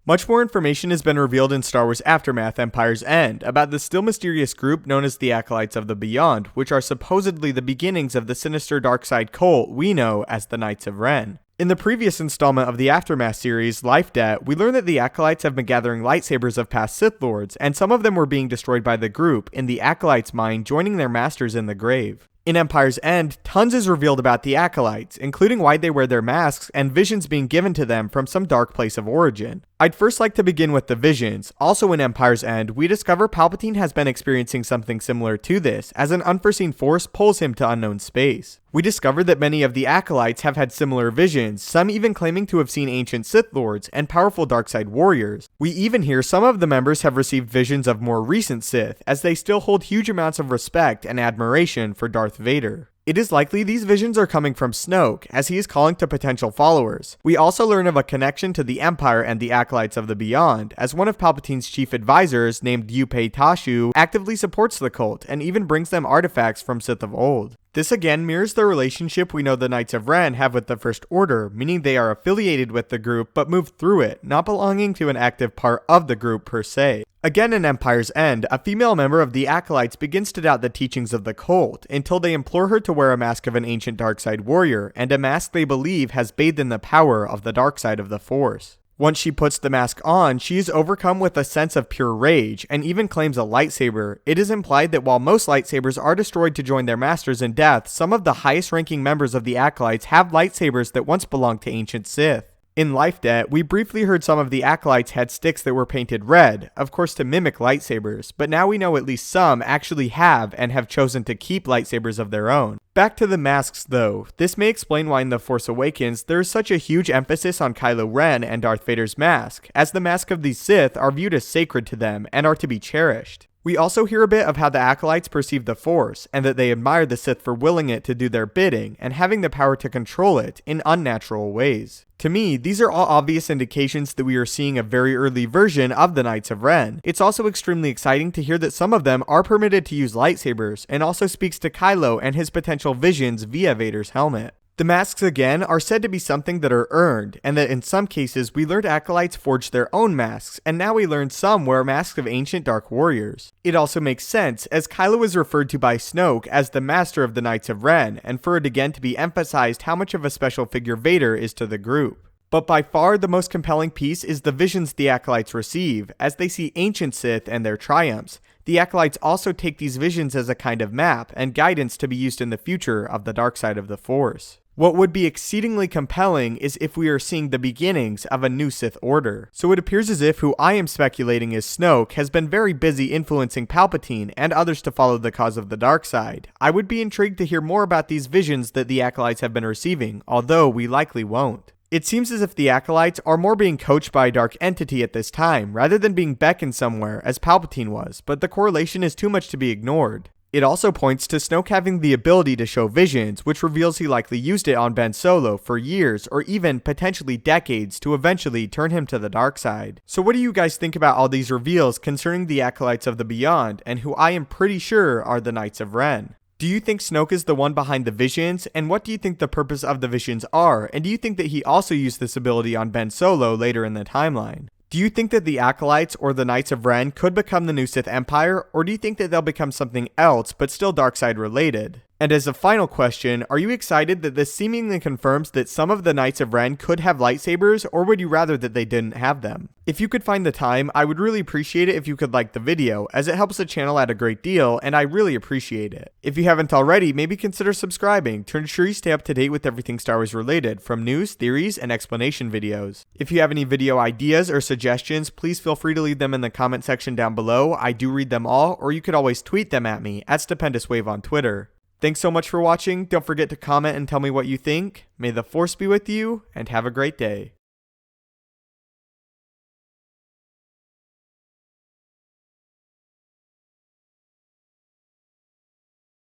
Much more information has been revealed in Star Wars Aftermath: Empire's End about the still mysterious group known as the Acolytes of the Beyond, which are supposedly the beginnings of the sinister dark-side cult we know as the Knights of Ren. In the previous installment of the Aftermath series, Life Debt, we learned that the Acolytes have been gathering lightsabers of past Sith Lords, and some of them were being destroyed by the group, in the Acolytes' mind joining their masters in the grave. In Empire's End, tons is revealed about the Acolytes, including why they wear their masks and visions being given to them from some dark place of origin. I'd first like to begin with the visions. Also in Empire's End, we discover Palpatine has been experiencing something similar to this, as an unforeseen force pulls him to unknown space. We discovered that many of the Acolytes have had similar visions, some even claiming to have seen ancient Sith Lords and powerful dark-side warriors. We even hear some of the members have received visions of more recent Sith, as they still hold huge amounts of respect and admiration for Darth Vader. It is likely these visions are coming from Snoke, as he is calling to potential followers. We also learn of a connection to the Empire and the Acolytes of the Beyond, as one of Palpatine's chief advisors, named Yupei Tashu, actively supports the cult and even brings them artifacts from Sith of old. This again mirrors the relationship we know the Knights of Ren have with the First Order, meaning they are affiliated with the group but move through it, not belonging to an active part of the group per se. Again in Empire's End, a female member of the Acolytes begins to doubt the teachings of the cult, until they implore her to wear a mask of an ancient dark-side warrior, and a mask they believe has bathed in the power of the dark side of the Force. Once she puts the mask on, she is overcome with a sense of pure rage, and even claims a lightsaber. It is implied that while most lightsabers are destroyed to join their masters in death, some of the highest-ranking members of the Acolytes have lightsabers that once belonged to ancient Sith. In Life Debt, we briefly heard some of the Acolytes had sticks that were painted red, of course to mimic lightsabers, but now we know at least some actually have and have chosen to keep lightsabers of their own. Back to the masks though, this may explain why in The Force Awakens there is such a huge emphasis on Kylo Ren and Darth Vader's mask, as the mask of these Sith are viewed as sacred to them and are to be cherished. We also hear a bit of how the Acolytes perceive the Force, and that they admire the Sith for willing it to do their bidding, and having the power to control it in unnatural ways. To me, these are all obvious indications that we are seeing a very early version of the Knights of Ren. It's also extremely exciting to hear that some of them are permitted to use lightsabers, and also speaks to Kylo and his potential visions via Vader's helmet. The masks again are said to be something that are earned, and that in some cases we learned Acolytes forged their own masks, and now we learn some wear masks of ancient dark warriors. It also makes sense, as Kylo is referred to by Snoke as the master of the Knights of Ren, and for it again to be emphasized how much of a special figure Vader is to the group. But by far the most compelling piece is the visions the Acolytes receive, as they see ancient Sith and their triumphs. The Acolytes also take these visions as a kind of map and guidance to be used in the future of the dark side of the Force. What would be exceedingly compelling is if we are seeing the beginnings of a new Sith Order. So it appears as if who I am speculating is Snoke has been very busy influencing Palpatine and others to follow the cause of the dark side. I would be intrigued to hear more about these visions that the Acolytes have been receiving, although we likely won't. It seems as if the Acolytes are more being coached by a dark entity at this time, rather than being beckoned somewhere, as Palpatine was, but the correlation is too much to be ignored. It also points to Snoke having the ability to show visions, which reveals he likely used it on Ben Solo for years or even potentially decades to eventually turn him to the dark side. So what do you guys think about all these reveals concerning the Acolytes of the Beyond, and who I am pretty sure are the Knights of Ren? Do you think Snoke is the one behind the visions, and what do you think the purpose of the visions are, and do you think that he also used this ability on Ben Solo later in the timeline? Do you think that the Acolytes or the Knights of Ren could become the new Sith Empire, or do you think that they'll become something else but still darkside related? And as a final question, are you excited that this seemingly confirms that some of the Knights of Ren could have lightsabers, or would you rather that they didn't have them? If you could find the time, I would really appreciate it if you could like the video, as it helps the channel out a great deal, and I really appreciate it. If you haven't already, maybe consider subscribing to ensure you stay up to date with everything Star Wars related, from news, theories, and explanation videos. If you have any video ideas or suggestions, please feel free to leave them in the comment section down below. I do read them all, or you could always tweet them at me, at Stupendous Wave on Twitter. Thanks so much for watching. Don't forget to comment and tell me what you think. May the Force be with you, and have a great day.